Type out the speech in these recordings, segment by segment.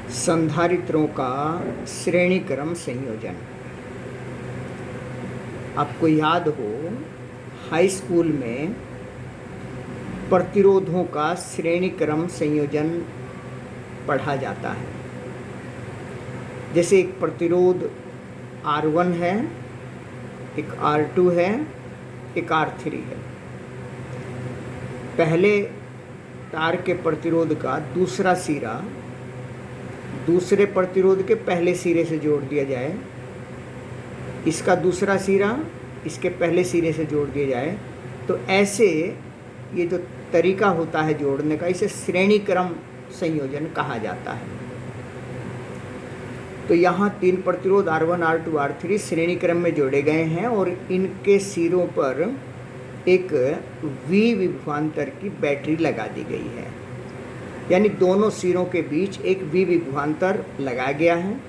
संधारित्रों का श्रेणी क्रम संयोजन। आपको याद हो, हाई स्कूल में प्रतिरोधों का श्रेणी क्रम संयोजन पढ़ा जाता है। जैसे एक प्रतिरोध R1 है, एक R2 है, एक R3 है। पहले तार के प्रतिरोध का दूसरा सिरा दूसरे प्रतिरोध के पहले सिरे से जोड़ दिया जाए, इसका दूसरा सिरा इसके पहले सिरे से जोड़ दिया जाए, तो ऐसे ये जो तरीका होता है जोड़ने का, इसे श्रेणी क्रम संयोजन कहा जाता है। तो यहाँ 3 प्रतिरोध R1, R2, R3 श्रेणी क्रम में जोड़े गए हैं और इनके सिरों पर एक V विभवांतर की बैटरी लगा दी गई है। यानी दोनों सिरों के बीच एक V विभवांतर लगाया गया है,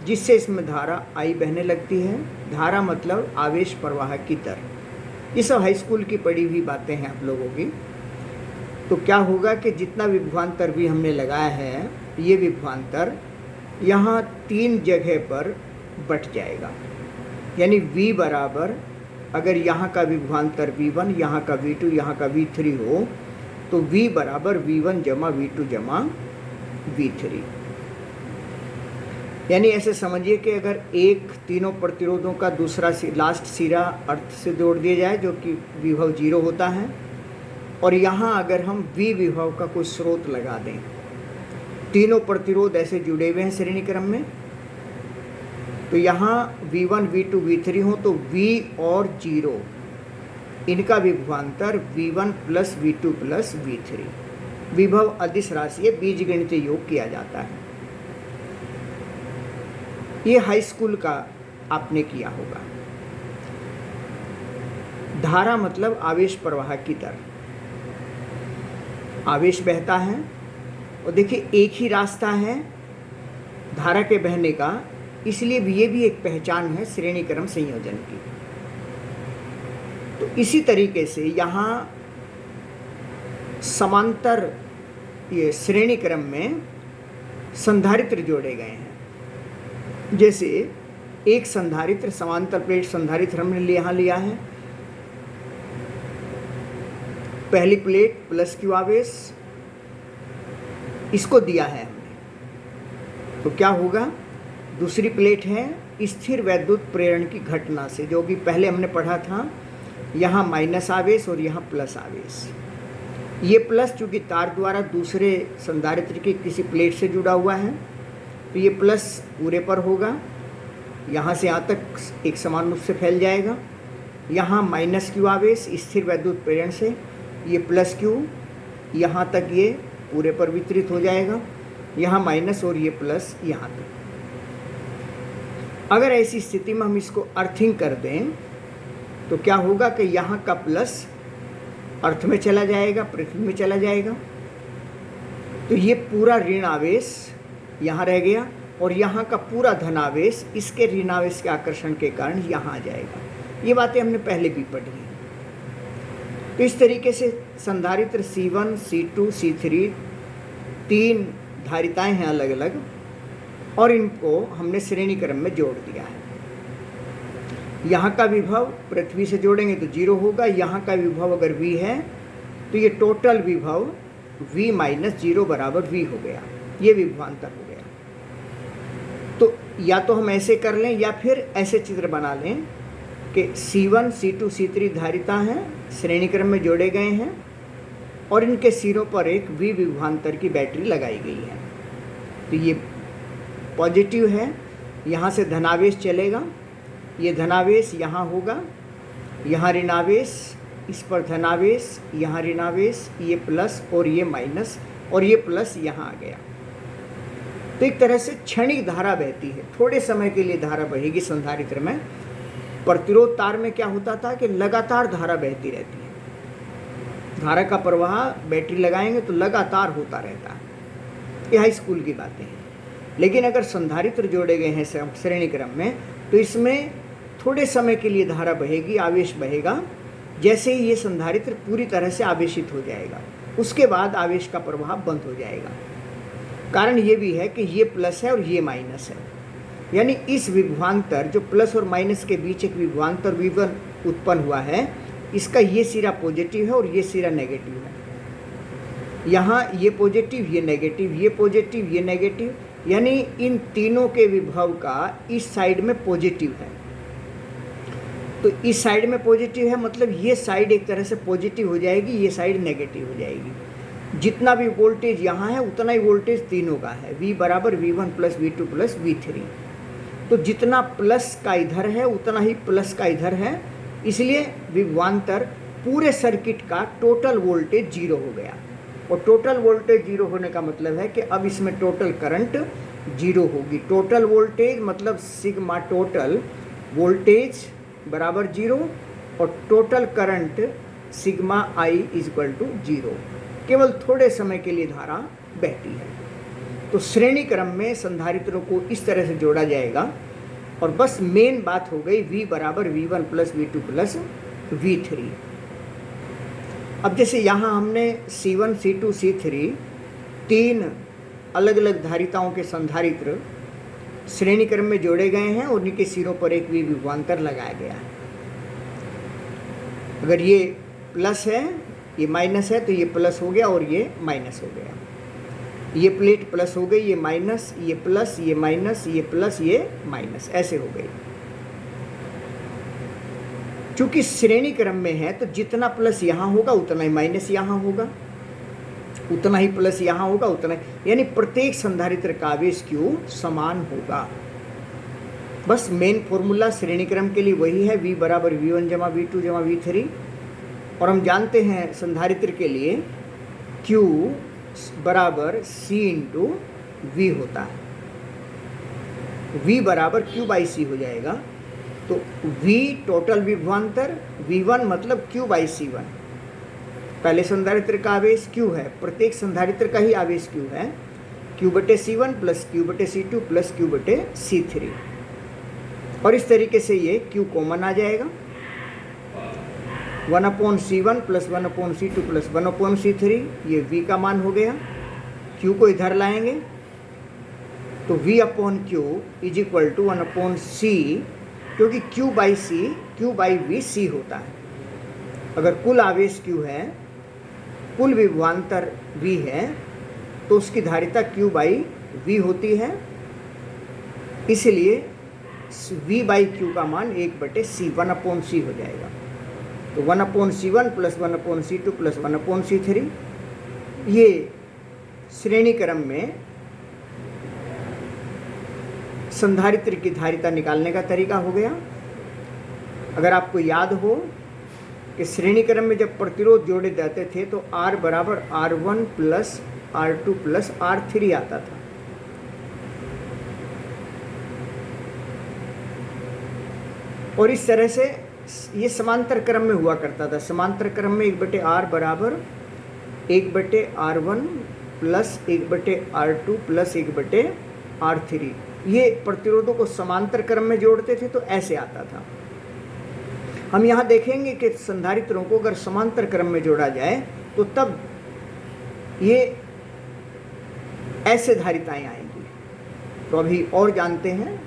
जिससे इसमें धारा I बहने लगती है। धारा मतलब आवेश प्रवाह की दर। ये सब हाई स्कूल की पढ़ी हुई बातें हैं आप लोगों की। तो क्या होगा कि जितना विभवांतर भी हमने लगाया है, ये विभवांतर यहाँ 3 जगह पर बट जाएगा। यानी V बराबर, अगर यहाँ का विभवांतर V1, यहाँ का V2, यहाँ का V3 हो, तो V बराबर V1 जमा V2 जमा V3। यानी ऐसे समझिए कि अगर एक तीनों प्रतिरोधों का दूसरा लास्ट सिरा अर्थ से जोड़ दिया जाए, जो कि विभव 0 होता है, और यहाँ अगर हम V विभव का कोई स्रोत लगा दें, तीनों प्रतिरोध ऐसे जुड़े हुए हैं श्रेणी क्रम में, तो यहाँ V1, V2, V3 हो, तो V और 0 इनका विभवांतर V1 plus V2 plus V3 विभव अदिश राशि बीजगणितीय योग किया जाता है। ये हाई स्कूल का आपने किया होगा। धारा मतलब आवेश प्रवाह की दर। आवेश बहता है और देखिए एक ही रास्ता है धारा के बहने का, इसलिए ये भी एक पहचान है श्रेणी क्रम संयोजन की। तो इसी तरीके से यहाँ समांतर ये श्रेणी क्रम में संधारित्र जोड़े गए हैं। जैसे एक संधारित्र, समांतर प्लेट संधारित्र हमने यहाँ लिया है। पहली प्लेट प्लस Q आवेश, इसको दिया है हमने, तो क्या होगा? दूसरी प्लेट है स्थिर वैद्युत प्रेरण की घटना से, जो कि पहले हमने पढ़ा था, यहाँ माइनस आवेश और यहाँ प्लस आवेश। ये प्लस चूँकि तार द्वारा दूसरे संधारित्र की किसी प्लेट से जुड़ा हुआ है, तो ये प्लस पूरे पर होगा, यहाँ से यहाँ तक एक समान रूप से फैल जाएगा। यहाँ माइनस Q आवेश स्थिर वैद्युत प्रेरण से, ये प्लस Q यहाँ तक ये पूरे पर वितरित हो जाएगा, यहाँ माइनस और ये प्लस यहाँ तक। अगर ऐसी स्थिति में हम इसको अर्थिंग कर दें, तो क्या होगा कि यहाँ का प्लस अर्थ में चला जाएगा, पृथ्वी में चला जाएगा, तो ये पूरा ऋण आवेश यहाँ रह गया और यहाँ का पूरा धनावेश इसके ऋण आवेश के आकर्षण के कारण यहाँ आ जाएगा। ये बातें हमने पहले भी पढ़ी हैं। तो इस तरीके से संधारित्र C1, C2, C3 3 धारिताएं हैं अलग अलग, और इनको हमने श्रेणी क्रम में जोड़ दिया है। यहाँ का विभव पृथ्वी से जोड़ेंगे तो 0 होगा। यहाँ का विभव अगर V है, तो ये टोटल विभव V माइनस 0 बराबर V हो गया। ये विभवांतर हो गया। तो या तो हम ऐसे कर लें या फिर ऐसे चित्र बना लें कि C1, C2, C3 धारिता हैं, श्रेणी क्रम में जोड़े गए हैं और इनके सिरों पर एक V विभवांतर की बैटरी लगाई गई है। तो ये पॉजिटिव है, यहाँ से धनावेश चलेगा, ये धनावेश यहाँ होगा, यहाँ ऋणावेश, इस पर धनावेश, यहाँ ऋणावेश, ये प्लस और ये माइनस और ये प्लस यहाँ आ गया। तो एक तरह से क्षणिक धारा बहती है, थोड़े समय के लिए धारा बहेगी संधारित्र में। प्रतिरोध तार में क्या होता था कि लगातार धारा बहती रहती है। धारा का प्रवाह बैटरी लगाएंगे तो लगातार होता रहता है। ये हाई स्कूल की बातें हैं। लेकिन अगर संधारित्र जोड़े गए हैं श्रेणी क्रम में, तो इसमें थोड़े समय के लिए धारा बहेगी, आवेश बहेगा। जैसे ही ये संधारित्र पूरी तरह से आवेशित हो जाएगा, उसके बाद आवेश का प्रवाह बंद हो जाएगा। कारण ये भी है कि ये प्लस है और ये माइनस है, यानी इस विभवांतर जो प्लस और माइनस के बीच एक विभवांतर V1 उत्पन्न हुआ है, इसका ये सिरा पॉजिटिव है और ये सिरा नेगेटिव है। यहाँ ये पॉजिटिव, ये नेगेटिव, ये पॉजिटिव, ये नेगेटिव, यानी इन तीनों के विभव का इस साइड में पॉजिटिव है। तो इस साइड में पॉजिटिव है मतलब ये साइड एक तरह से पॉजिटिव हो जाएगी, ये साइड नेगेटिव हो जाएगी। जितना भी वोल्टेज यहाँ है उतना ही वोल्टेज तीनों का है, V बराबर V1 plus V2 plus V3। तो जितना प्लस का इधर है उतना ही प्लस का इधर है, इसलिए विभवांतर पूरे सर्किट का टोटल वोल्टेज जीरो हो गया। और टोटल वोल्टेज जीरो होने का मतलब है कि अब इसमें टोटल करंट जीरो होगी। टोटल वोल्टेज मतलब सिग्मा टोटल वोल्टेज बराबर जीरो और total current sigma I is equal to zero. केवल थोड़े समय के लिए धारा बहती है। तो श्रेणी क्रम में संधारित्रों को इस तरह से जोड़ा जाएगा और बस मेन बात हो गई V बराबर V1 plus V2 plus V3। अब जैसे यहाँ हमने C1, C2, C3 तीन अलग अलग धारिताओं के संधारित्र श्रेणी क्रम में जोड़े गए हैं और उनके सिरों पर एक विभवांतर लगाया गया है। अगर ये प्लस है, ये माइनस है, तो ये प्लस हो गया और ये माइनस हो गया। ये प्लेट प्लस हो गई, ये माइनस, ये प्लस, ये माइनस, ये प्लस, ये माइनस, ऐसे हो गई। चूंकि श्रेणी क्रम में है तो जितना प्लस यहाँ होगा उतना ही माइनस यहाँ होगा, उतना ही प्लस यहाँ होगा, उतना ही, यानी प्रत्येक संधारित्र का आवेश Q समान होगा। बस मेन फॉर्मूला श्रेणी क्रम के लिए वही है, V बराबर V1 जमा V2 जमा V3। और हम जानते हैं संधारित्र के लिए Q बराबर C इंटू V होता है। V बराबर Q बाई C हो जाएगा। तो V टोटल विभवांतर, V1 मतलब Q बाई C1। पहले संधारित्र का आवेश Q है, प्रत्येक संधारित्र का ही आवेश Q है, Q बटे C1 प्लस Q बटे C2 प्लस Q बटे C3। और इस तरीके से ये Q कॉमन आ जाएगा, 1/C1 plus 1/C2 plus 1/C3, ये V का मान हो गया। Q को इधर लाएंगे तो V/Q is equal to 1/C, क्योंकि Q by C, Q by V C होता है। अगर कुल आवेश Q है, कुल विभवांतर V है, तो उसकी धारिता Q बाई V होती है। इसलिए V बाई Q का मान 1/C 1/C हो जाएगा। तो 1/C1 plus 1/C2 plus 1/C3, ये श्रेणी क्रम में संधारित्र की धारिता निकालने का तरीका हो गया। अगर आपको याद हो कि श्रेणी क्रम में जब प्रतिरोध जोड़े जाते थे तो R बराबर R1 plus R2 plus R3 आता था। और इस तरह से ये समांतर क्रम में हुआ करता था। समांतर क्रम में 1/R बराबर 1/R1 plus 1/R2 plus 1/R3, ये प्रतिरोधों को समांतर क्रम में जोड़ते थे तो ऐसे आता था। हम यहाँ देखेंगे कि संधारित्रों को अगर समांतर क्रम में जोड़ा जाए तो तब ये ऐसे धारिताएं आएंगी। तो अभी और जानते हैं